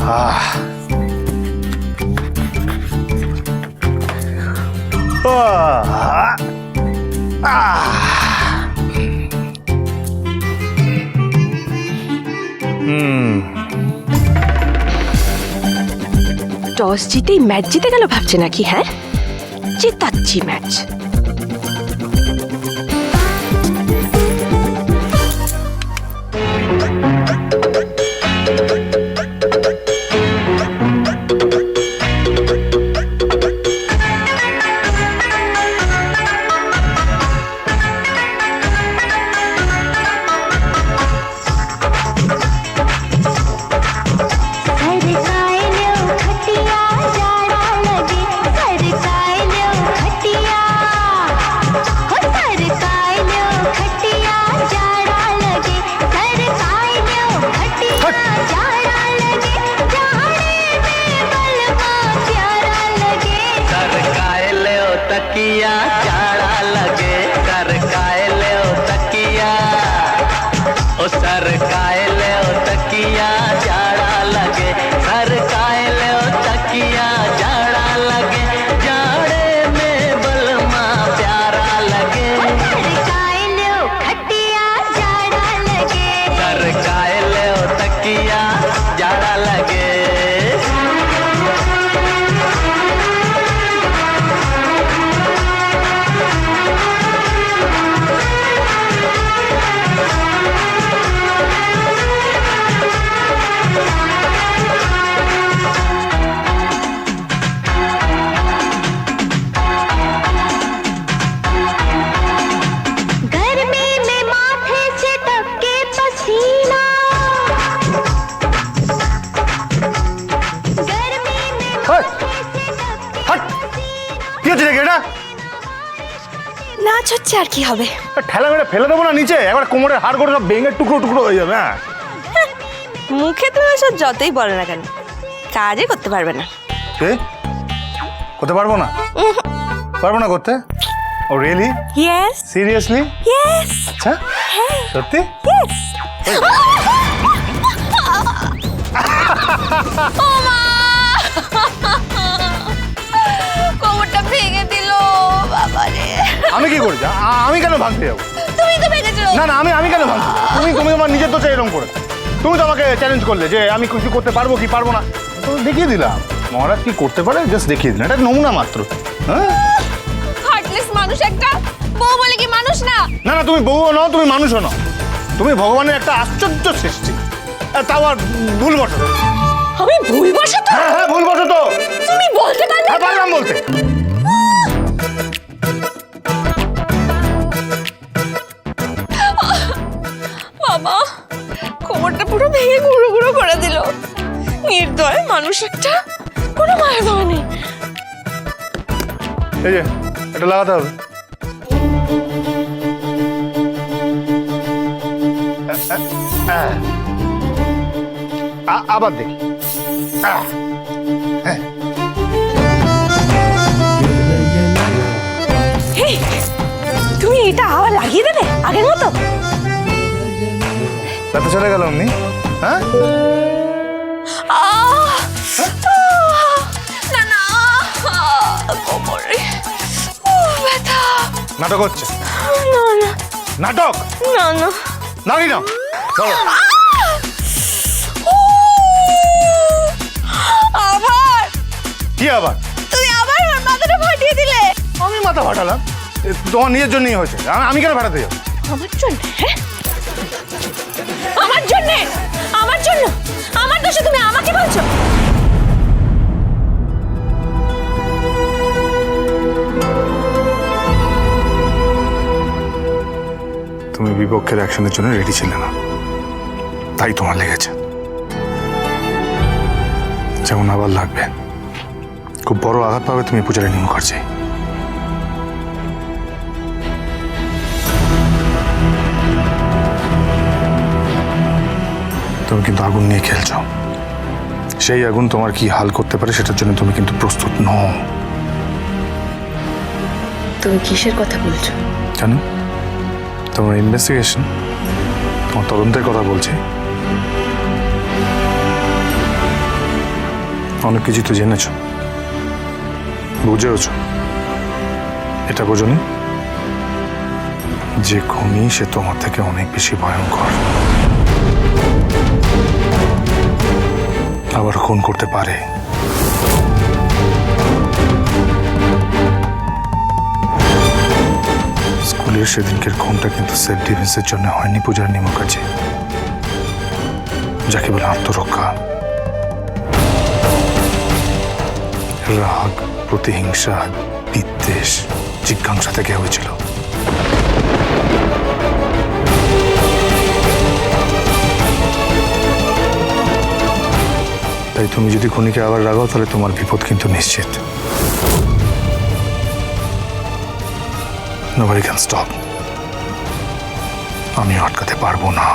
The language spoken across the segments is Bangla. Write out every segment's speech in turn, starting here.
টস জিতেই ম্যাচ জিতে গেল ভাবছে নাকি? হ্যাঁ, জেতাচ্ছি ম্যাচ। तकिया जाड़ा लगे कर कायले ओ तकिया ओ सर कायले ओ तकिया जाड़ा लगे सर कायले ओ तकिया जाड़ा लगे जाड़े में बलमा प्यारा लगे सर कायले ओ खटिया जाड़ा लगे सर कायले ओ तकिया जाड़ा लगे নাচ হচ্ছে আর কি হবে? ঠেলা মেরে ফেলে দেবো না নিচে, একবার কোমরের হাড় করে সব ভেঙে টুকরো টুকরো হয়ে যাবে। হ্যাঁ, মুখে তুমি এসব যতই বলো না কেন, কাজে করতে পারবে না। করতে পারবো না? পারবো না করতে? ও রিয়েলি? ইয়েস। সিরিয়াসলি? ইয়েস। আচ্ছা, সত্যি? ইয়েস। ও মা, কোমরটা ভেঙে দিল বাবা রে। আমি কি করেছি? আমি কেন ভাঙতে যাবো? তুমি তো ভেঙেছো। না না, আমি কেন ভাঙতে যাবো? তুমি আমার নিজের তো এরকম করে, তুমি তো আমাকে চ্যালেঞ্জ করলে যে আমি কিছু করতে পারবো কি পারবো না, তো দেখিয়ে দিলাম মহারাজ কি করতে পারে, জাস্ট দেখিয়ে দিলাম। এটা নমুনা মাত্র। হ্যাঁ, হার্টলেস মানুষ একটা, বউ বলে কি মানুষ না? না না, তুমি বউও নও, তুমি মানুষও নও, তুমি ভগবানের একটা আশ্চর্য সৃষ্টি, তাও আর ভুলবশত। আমি ভুলবশত? হ্যাঁ হ্যাঁ, ভুলবশত। তুমি বলতে পারলে? হ্যাঁ, পারলাম বলতে। বাবা, কোমরটা পুরো ভেঙে গুঁড়ো গুঁড়ো করে দিল। নির্দয় মানুষ একটা, কোনো মায়া দোয়া নেই। এই যে এটা লাগাতে হবে। আবার দেখি। তুমি এটা আবার লাগিয়ে দেবে আগের মতো? ব্যথা চলে গেল অমনি? হ্যাঁ, না না, কোমরে ব্যথা। নাটক হচ্ছে? না না, নাটক না না, নাকি না? আবার? কি আবার? তুমি আবার আমার মাথাটা ফাটিয়ে দিলে। আমি মাথা ফাটালাম? তোমার নিজের জন্যই হয়েছে, আমি কেন ফাটাতে যাবো? আমার জন্য? হ্যাঁ, আমার জন্য? আমার জন্য? আমার দোষে তুমি আমাকে বলছো? তুমি বিপক্ষের অ্যাকশনের জন্য রেডি ছিলে না, তাই তোমার লেগেছে। যেমন আবার লাগবে, খুব বড় আঘাত পাবে তুমি পূজারিণী মুখার্জি। তুমি কিন্তু আগুন নিয়ে খেলছো, সেই আগুন তোমার কি হাল করতে পারে সেটার জন্য তুমি কিন্তু প্রস্তুত নও। তুমি কিসের কথা বলছো? কেন? তোমার ইনভেস্টিগেশন, তোমার তদন্তের কথা বলছি। অনেক কিছু তো জেনেছ, বুঝেওছ। এটা বোঝনি যে খুনি সে তোমার থেকে অনেক বেশি ভয়ঙ্কর, আবার খুন করতে পারে। স্কুলের সেদিনকের খুনটা কিন্তু সেলফ ডিফেন্সের জন্য হয়নি পূজারানী মুখার্জি, যাকে বলে আত্মরক্ষা। রাগ, প্রতিহিংসা, বিদ্বেষ, জিজ্ঞাসা থেকে হয়েছিল। তাই তুমি যদি খুনিকে আবার রাগাও তাহলে তোমার বিপদ কিন্তু নিশ্চিত। Nobody can stop. আমি আটকাতে পারবো না।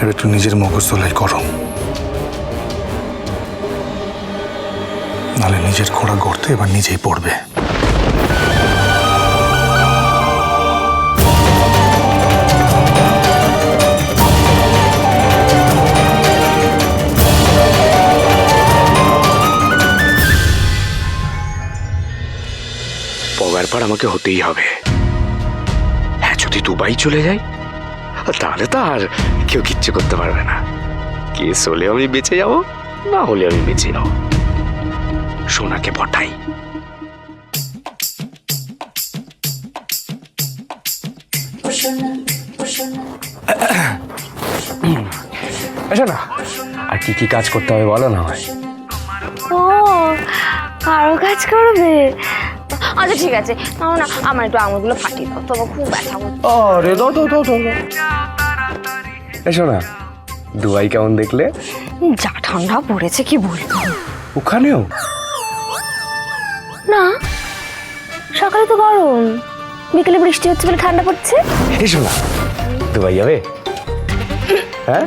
এবার একটু নিজের মগজ তোলাই করো, নাহলে নিজের খোঁড়া গর্তে এবার নিজেই পড়বে। পগার পর আমাকে হতেই হবে। হ্যাঁ, যদি দুবাই চলে যাই তাহলে তো আর কেউ কিচ্ছু করতে পারবে না। কেস হলে আমি বেঁচে যাব, না হলে আমি বেঁচে যাবো। সোনাকে পটাই। আচ্ছা না, আর কি কি কাজ করতে হবে বলো না ভাই। ও, আরো কাজ করবে? আচ্ছা ঠিক আছে, তাও না আমার একটু আঙুলগুলো ফাটিয়ে দাও, তোমার খুব ব্যথা হচ্ছে। আরে দাও দাও দাও দাও। এসো না, দুবাই কেমন দেখলে? যা ঠান্ডা পড়েছে কি বলবো। ওখানেও না, সকালে তো গরম, বিকেলে বৃষ্টি হচ্ছে বলে ঠান্ডা পড়ছে। এসো না, দুবাই যাবে? হ্যাঁ,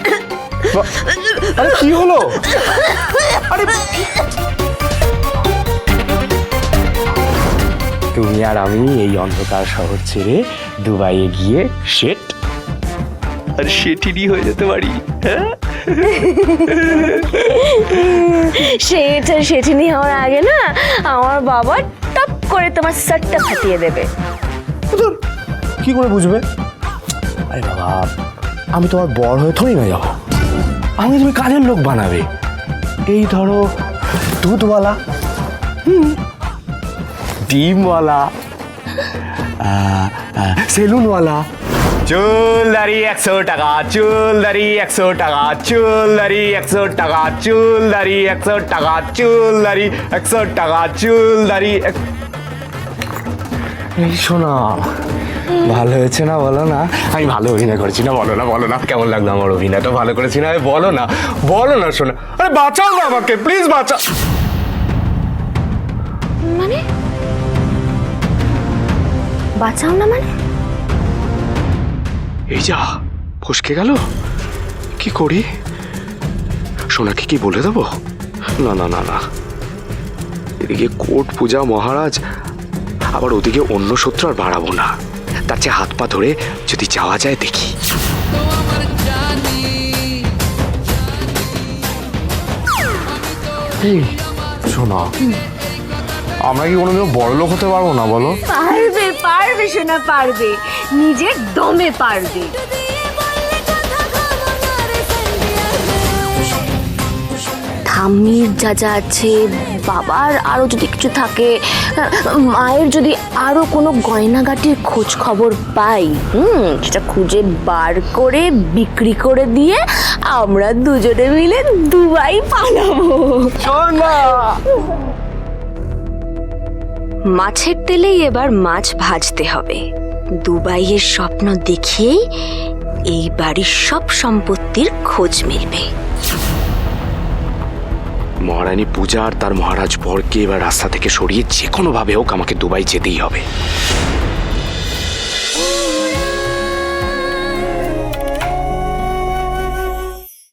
আরে কি হলো? আরে তুমি আর আমি এই অন্ধকার শহর ছেড়ে দুবাইয়ে গিয়ে সেট আর সেটিরই হয়ে যেতে পারি। হ্যাঁ, সেটি হওয়ার আগে না আমার বাবা টপ করে তোমার শার্টটা ফাটিয়ে দেবে। কি করে বুঝবে? আরে বাবা, আমি তোমার বড় হয়ে থরি না যাবো, আমি তুমি কাজের লোক বানাবে। এই ধরো দুধওয়ালা, ডিমওয়ালা, সেলুনওয়ালা। চুলদারি 100 টাকা, চুলদারি 100 টাকা, চুলদারি 100 টাকা, চুলদারি 100 টাকা, চুলদারি 100 টাকা, চুলদারি। এই শোনা, ভালো হয়েছে না বলো না? আমি ভালো অভিনয় করেছি না বলো না? বলো না কেমন লাগলো আমার অভিনয়টা? ভালো করেছি না? বলো না, বলো না শোনা। আরে বাঁচাও না আমাকে, প্লিজ বাঁচাও। মানে বাঁচাও না মানে? এই যা ফসকে গেল, কি করি? সোনাকে কি বলে দেবো? না না না না, এদিকে কোর্ট পূজা মহারাজ, আবার ওদিকে অন্য শত্রু আর বাড়াবো না। তার চেয়ে হাত পা ধরে যদি যাওয়া যায় দেখি। শোনা, আমরা কি কোনোদিনও বড় লোক হতে পারবো না বলো? পারবে পারবে শোনা, পারবে, নিজের দমে পারবে। ঠাম্মির যা যা আছে, বাবার আরো যদি কিছু থাকে, মায়ের যদি আরো কোনো গয়নাগাটির খোঁজ খবর পাই, সেটা খুঁজে বার করে বিক্রি করে দিয়ে আমরা দুজনে মিলে দুবাই পালাবো। মাছের তেলেই এবার মাছ ভাজতে হবে। দুবাইয়ের স্বপ্ন দেখিয়েই এই বাড়ির সব সম্পত্তির খোঁজ মিলবে। মহারানী পূজা আর তার মহারাজ বরকে এবার রাস্তা থেকে সরিয়ে যে কোনো ভাবে হোক আমাকে দুবাই যেতেই হবে।